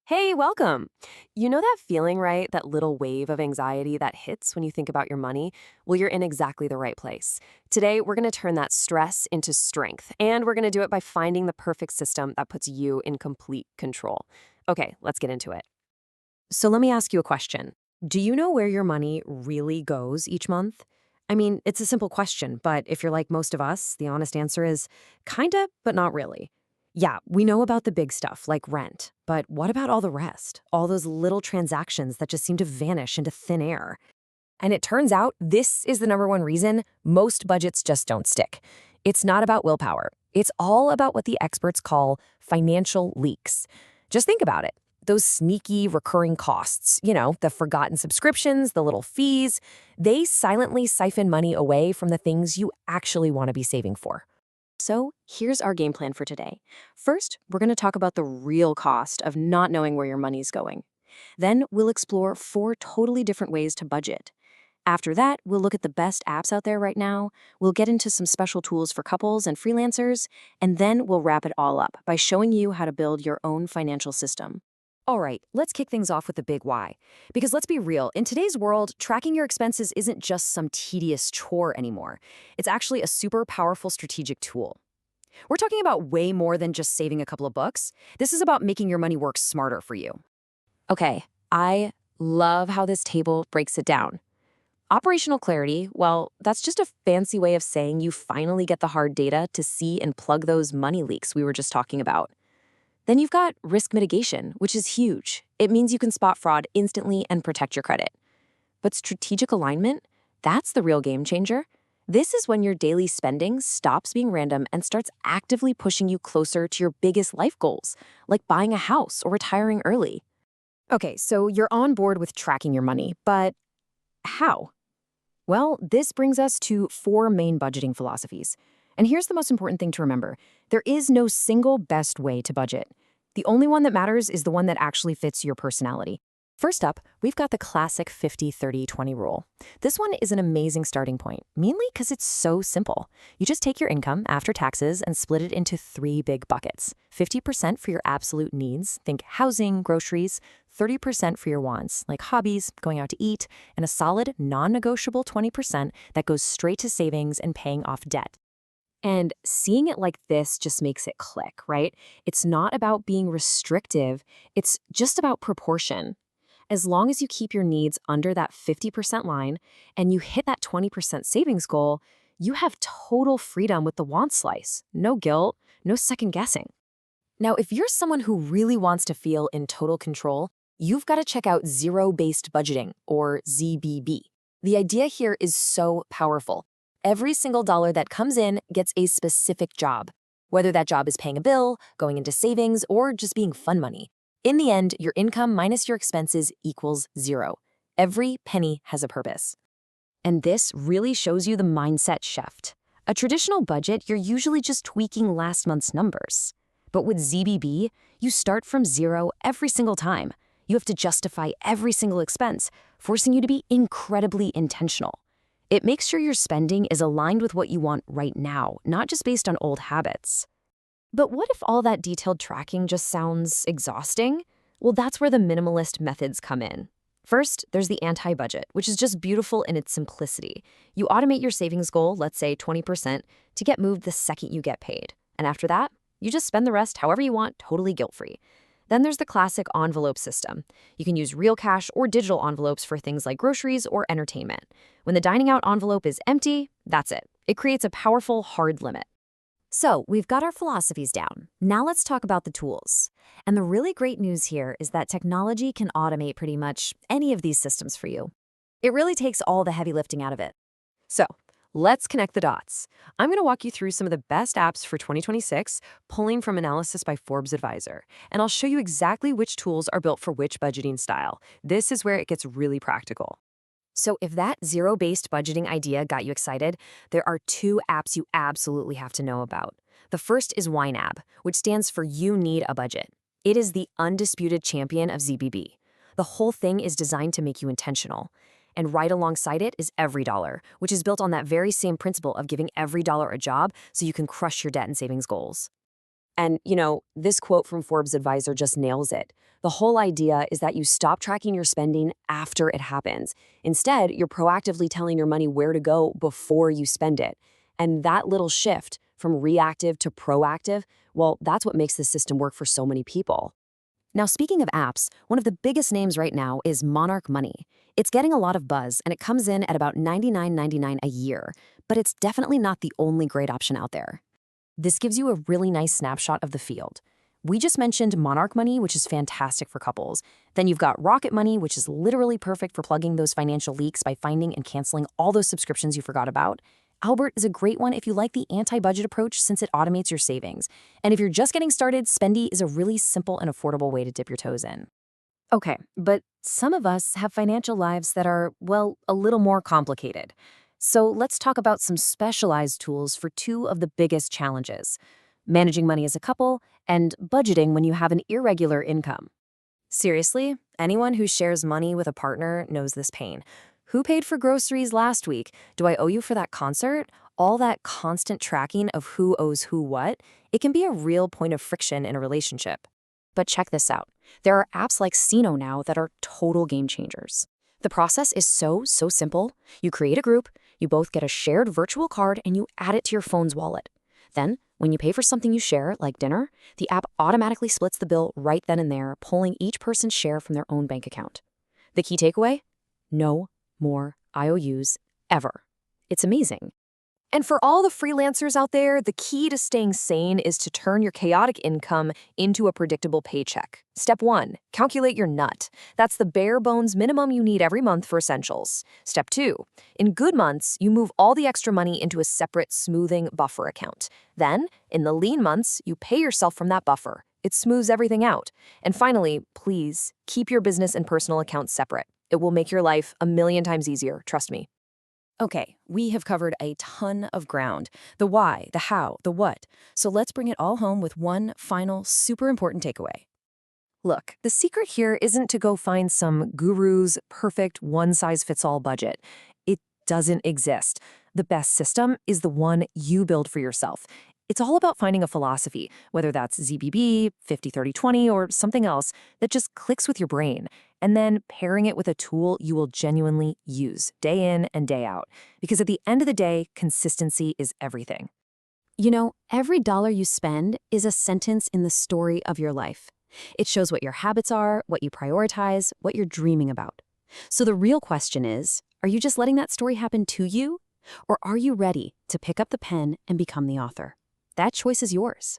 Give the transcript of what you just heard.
Hey, welcome. You know that feeling, right? That little wave of anxiety that hits when you think about your money? Well, you're in exactly the right place. Today, we're going to turn that stress into strength, and we're going to do it by finding the perfect system that puts you in complete control. Okay, let's get into it. So, let me ask you a question. Do you know where your money really goes each month? I mean, it's a simple question, but if you're like most of us, the honest answer is kinda, but not really. Yeah, we know about the big stuff like rent, but what about all the rest? All those little transactions that just seem to vanish into thin air. And it turns out this is the number one reason most budgets just don't stick. It's not about willpower. It's all about what the experts call financial leaks. Just think about it. Those sneaky recurring costs, the forgotten subscriptions, the little fees, they silently siphon money away from the things you actually want to be saving for. So here's our game plan for today. First, we're going to talk about the real cost of not knowing where your money's going. Then we'll explore four totally different ways to budget. After that, we'll look at the best apps out there right now, we'll get into some special tools for couples and freelancers, and then we'll wrap it all up by showing you how to build your own financial system. All right, let's kick things off with the big why. Because let's be real, in today's world, tracking your expenses isn't just some tedious chore anymore. It's actually a super powerful strategic tool. We're talking about way more than just saving a couple of bucks. This is about making your money work smarter for you. Okay, I love how this table breaks it down. Operational clarity, well, that's just a fancy way of saying you finally get the hard data to see and plug those money leaks we were just talking about. Then you've got risk mitigation, which is huge. It means you can spot fraud instantly and protect your credit. But strategic alignment, that's the real game changer. This is when your daily spending stops being random and starts actively pushing you closer to your biggest life goals, like buying a house or retiring early. Okay, so you're on board with tracking your money, but how? Well, this brings us to four main budgeting philosophies. And here's the most important thing to remember. There is no single best way to budget. The only one that matters is the one that actually fits your personality. First up, we've got the classic 50-30-20 rule. This one is an amazing starting point, mainly because it's so simple. You just take your income after taxes and split it into three big buckets. 50% for your absolute needs, think housing, groceries, 30% for your wants, like hobbies, going out to eat, and a solid, non-negotiable 20% that goes straight to savings and paying off debt. And seeing it like this just makes it click, right? It's not about being restrictive, it's just about proportion. As long as you keep your needs under that 50% line and you hit that 20% savings goal, you have total freedom with the want slice. No guilt, no second guessing. Now, if you're someone who really wants to feel in total control, you've got to check out zero-based budgeting, or ZBB. The idea here is so powerful. Every single dollar that comes in gets a specific job, whether that job is paying a bill, going into savings, or just being fun money. In the end, your income minus your expenses equals zero. Every penny has a purpose. And this really shows you the mindset shift. A traditional budget, you're usually just tweaking last month's numbers. But with ZBB, you start from zero every single time. You have to justify every single expense, forcing you to be incredibly intentional. It makes sure your spending is aligned with what you want right now, not just based on old habits. But what if all that detailed tracking just sounds exhausting? Well, that's where the minimalist methods come in. First, there's the anti-budget, which is just beautiful in its simplicity. You automate your savings goal, let's say 20%, to get moved the second you get paid. And after that, you just spend the rest however you want, totally guilt-free. Then there's the classic envelope system. You can use real cash or digital envelopes for things like groceries or entertainment. When the dining out envelope is empty, that's it. It creates a powerful hard limit. So we've got our philosophies down. Now let's talk about the tools. And the really great news here is that technology can automate pretty much any of these systems for you. It really takes all the heavy lifting out of it. So let's connect the dots. I'm going to walk you through some of the best apps for 2026, pulling from analysis by Forbes Advisor. And I'll show you exactly which tools are built for which budgeting style. This is where it gets really practical. So if that zero-based budgeting idea got you excited, there are two apps you absolutely have to know about. The first is YNAB, which stands for You Need a Budget. It is the undisputed champion of ZBB. The whole thing is designed to make you intentional. And right alongside it is Every Dollar, which is built on that very same principle of giving every dollar a job so you can crush your debt and savings goals. And, this quote from Forbes Advisor just nails it. The whole idea is that you stop tracking your spending after it happens. Instead, you're proactively telling your money where to go before you spend it. And that little shift from reactive to proactive, well, that's what makes this system work for so many people. Now, speaking of apps, one of the biggest names right now is Monarch Money. It's getting a lot of buzz, and it comes in at about $99.99 a year, but it's definitely not the only great option out there. This gives you a really nice snapshot of the field. We just mentioned Monarch Money, which is fantastic for couples. Then you've got Rocket Money, which is literally perfect for plugging those financial leaks by finding and canceling all those subscriptions you forgot about. Albert is a great one if you like the anti-budget approach since it automates your savings. And if you're just getting started, Spendy is a really simple and affordable way to dip your toes in. Okay, but some of us have financial lives that are, well, a little more complicated. So let's talk about some specialized tools for two of the biggest challenges: managing money as a couple and budgeting when you have an irregular income. Seriously, anyone who shares money with a partner knows this pain. Who paid for groceries last week? Do I owe you for that concert? All that constant tracking of who owes who what, it can be a real point of friction in a relationship. But check this out. There are apps like Sino now that are total game changers. The process is so simple. You create a group, you both get a shared virtual card, and you add it to your phone's wallet. Then, when you pay for something you share, like dinner, the app automatically splits the bill right then and there, pulling each person's share from their own bank account. The key takeaway? No more IOUs ever. It's amazing. And for all the freelancers out there, the key to staying sane is to turn your chaotic income into a predictable paycheck. Step 1, calculate your nut. That's the bare bones minimum you need every month for essentials. Step 2, in good months, you move all the extra money into a separate smoothing buffer account. Then, in the lean months, you pay yourself from that buffer. It smooths everything out. And finally, please, keep your business and personal accounts separate. It will make your life a million times easier, trust me. Okay, we have covered a ton of ground. The why, the how, the what. So let's bring it all home with one final super important takeaway. Look, the secret here isn't to go find some guru's perfect one-size-fits-all budget. It doesn't exist. The best system is the one you build for yourself. It's all about finding a philosophy, whether that's ZBB, 50-30-20, or something else that just clicks with your brain, and then pairing it with a tool you will genuinely use day in and day out. Because at the end of the day, consistency is everything. Every dollar you spend is a sentence in the story of your life. It shows what your habits are, what you prioritize, what you're dreaming about. So the real question is, are you just letting that story happen to you? Or are you ready to pick up the pen and become the author? That choice is yours.